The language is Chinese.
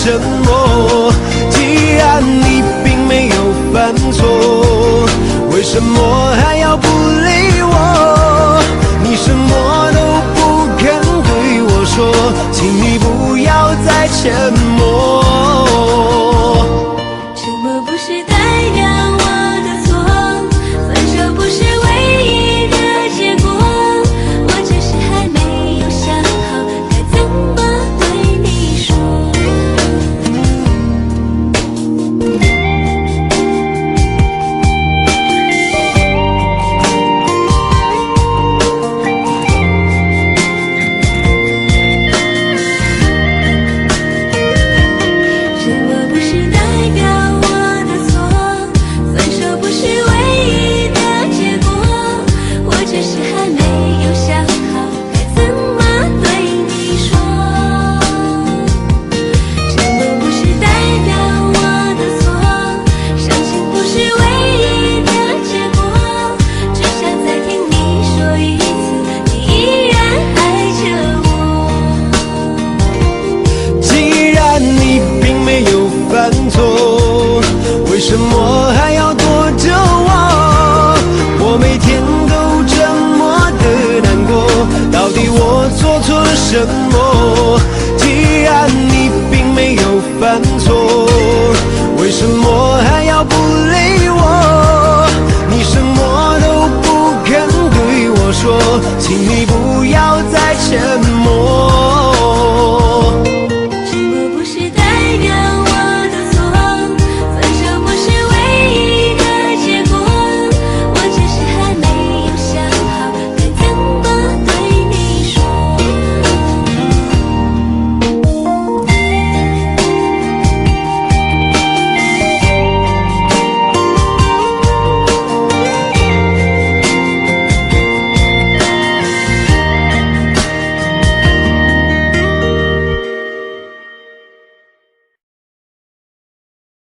什么？既然你并没有犯错，为什么还要不理我？你什么都不肯对我说，请你不要再沉默。沉默不是代表我的错，分手不是唯一的结果，我只是还没有想好该怎么对你说。为什么还要躲着我？我每天都这么的难过，到底我做错了什么？